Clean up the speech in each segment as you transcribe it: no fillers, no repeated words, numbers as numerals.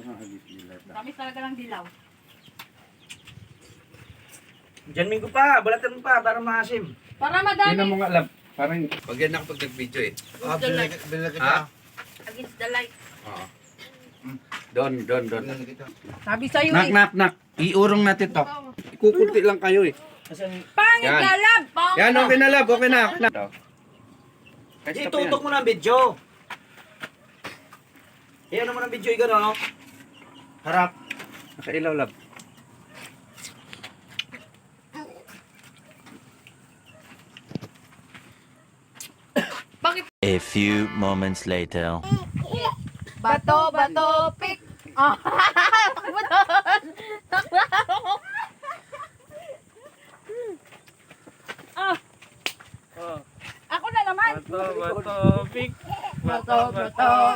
Tamis talaga ng dilaw. Diyan minggo pa, balatan mo pa para maasim. Para madami. Hindi na mo nga alam. Parang Pag yan ako pag nag-video eh. Binili kita. Ha? Against the light. Oo. doon. Binili kita. Sabi sa'yo Nak. Iurong natin to. Ikukunti lang kayo eh. Pangit Yan. na lab! Yan, okay na lab. Okay na. Kasi tutok mo na ang video. Ano mo ng video yung gano'n, no? Harap. Nakailaw lab. A few moments later. Bato, pick! Ah, takbo doon! Ah! Ako na naman! Bato, pick. Bato,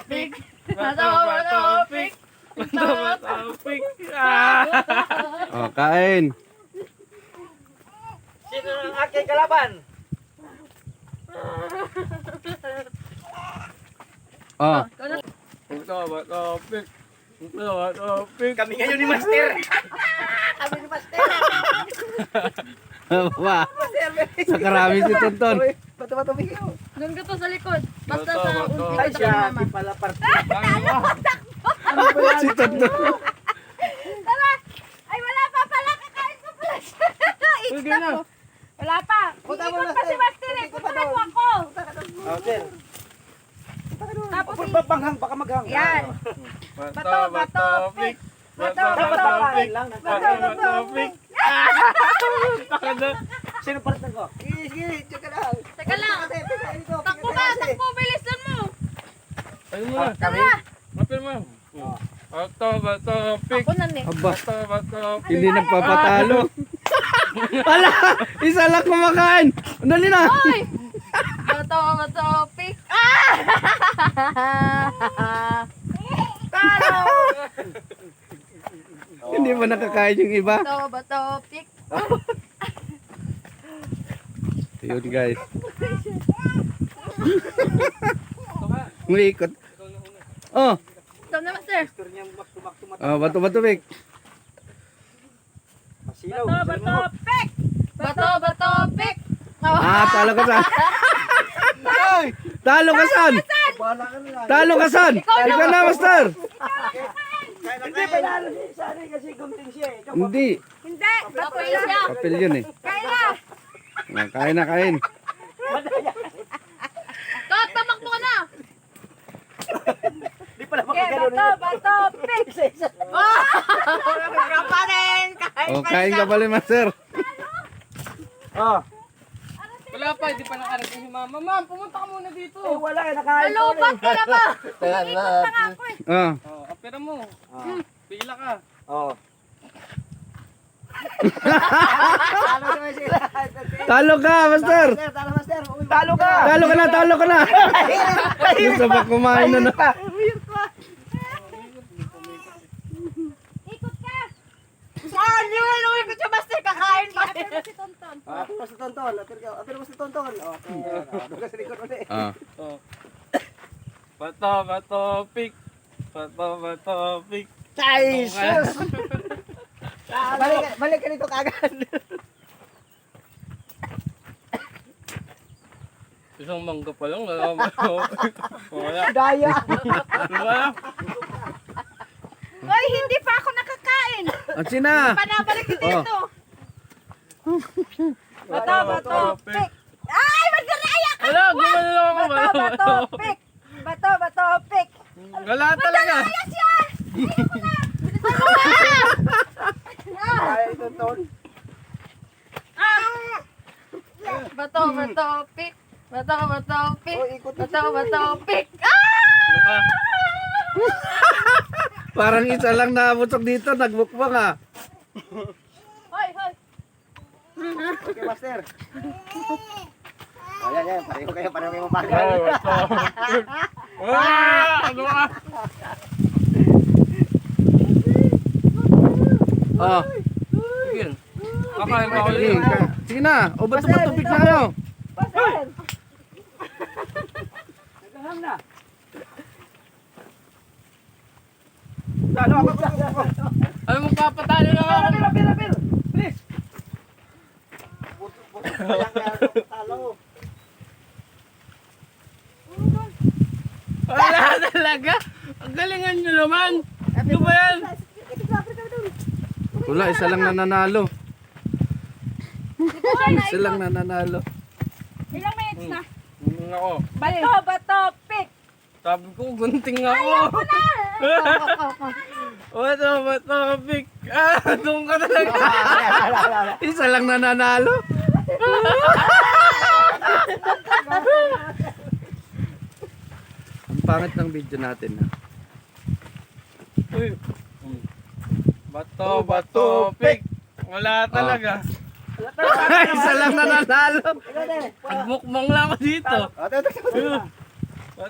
pick! Bato, pick! Bato, pick. Ah! Oh, kain. Sino ang aking kalaban? Oh. Bato, pick. Bato, pick. Kami ngayon ni Master. Kami ni Master. Ba. Nakarami si Tonton. Bato, bihiyo. Doon ka to sa likod. Basta Bato, sa bato. likod Ay, ako siya, ni mama. di pala parte. Si Tonton. Tara! Ay, wala pa pala. Kakain ko pala siya. Sige na. Wala pa. Punta mo, Ikot pa si Master eh. Puntahan mo ako. Oh, sir. Tapos Banghang, baka maghang. yan. Bato, pick! Bato, Kain pick! lang. Bato, pick. Sino partner ko? Sige, check ka lang. Teka lang. Takbo ka, takbo. Bilisan mo. Ayun mo na. Tara. Mapil mo. Bato, pick. Ako na ni. Aba, Bato, pick. hindi nagpapatalo. Wala! Isa lang kumakain. Dali na. Hoy! Bato, pick! Ah! Talo! Hindi mo nakakain yung iba. Bato, pick! Yun guys. Umiikot. Oh, Ikaw na, Master. Gusto niya tumak-tumak. bato Vic. Masilaw. Pick! Bato, pick! Talo ka san. Talo ka san. Bahala ka na lang. Talo ka san. Ikaw na, master. Hindi, panalo siya. Sana kasi gunting siya eh. Hindi. Hindi! Papel siya! Papel yun eh. Kain na! Kain. Tamak mo ka na! Hindi pala Okay, makagano bato, pick! Isa-isa. Ka pa rin! Oh, kain ka pala, master. Oh. Wala pa, hindi pa nakarating si mama. Ma'am, pumunta ka muna dito. Eh, wala eh. Nakain ko Nalubat ka na ba? Ikot na nga ako eh. Oh. Oh, apera mo. Pila ka. Oh. Talo ka, master. Talo, master. Talo ka. Talo ka na. Gusto ba kumain na na? Ikot ka! Saan yun? Umikot siya, Master. Kakain pa. Si Tonton. Apir mo si Tonton. Apir mo si Tonton. Okay. Doon ka sa likod ulit. Ah. Oh. Bato, pick. Bato, pick. Jesus! Balik ka dito kagad. Isang mangga pa lang, nalaman ko. Wala. Daya. Wala. Hoy, hindi pa ako nakakain. Sina? Panabalik ko dito. Bato, pick. Ay, magdarayak ka! Wala, gumano lang ako. Bato, pick. Bato, pick. Wala talaga. Ayos yan! Ay, Tonton. Bato, pick. Bato, pick. Oh, ikot na. Bato, pick. Ah! Ano ka? Parang isa lang nabutok dito, nagbukbang ah. Hoy. Okay, master. Ayan. Pareho kayo mabagal. Ay, bato. Ah! Ano ka? Oh. Sige. Kakain pa ako Sige, yun. sige na. O bato tubig na kayo. Master! Naghahang na. Talo ako. Ano mo papatalo na ako? Pira. Bilis. Kaya talo. Wala talaga. Ang galingan nyo naman. Ano ba yan? Wala, isa lang nananalo. Isa lang nananalo. Ilang minutes na? Ako. Bato, pick. Sabi ko, gunting ako. Bato, pick. Doon ka talaga. Isa lang nananalo. Ang pangit ng video natin ha. Uy. Bato, pick. Wala talaga. Isa lang nananalo. Nagmukbang lang ako dito. Ate.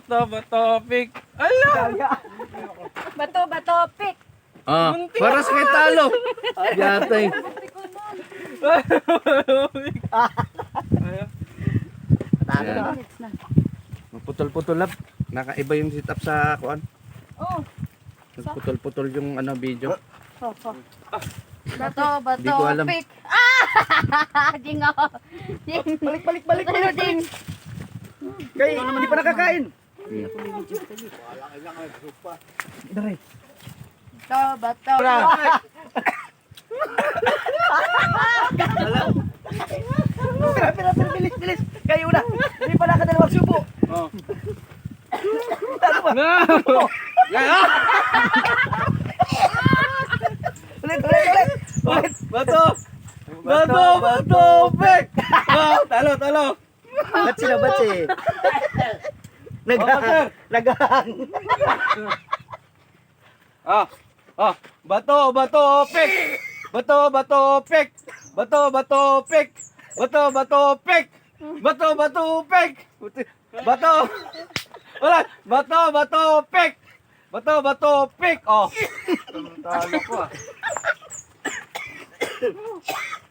Bato, pick. Ala! Bato, pick. Ah, para sa kay talo. Yatay. Talo na. Minutes na. Maputol-putol lang. Nakaiba yung sit up sa kuan. Oh. Nagputol-putol yung ano video. Bato, Di ko alam. pick. Ah! Ding ako. Ding. Balik. Ano ding? Kaya naman di pa nakakain. Bato. Pira, bilis. Kayo na. Hindi pa nakadalawang subo. Ulit. Bato, pek. Oh, talo. Ba't sila? Naghahang. Bato, pek. Bato, pek. Wala. Bato, pek. Oh. Talo ko ah.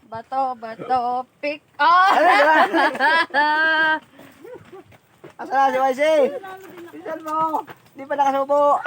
Bato, pick. Oh! Asa na si YC? Isan mo. Hindi pa nakasubo.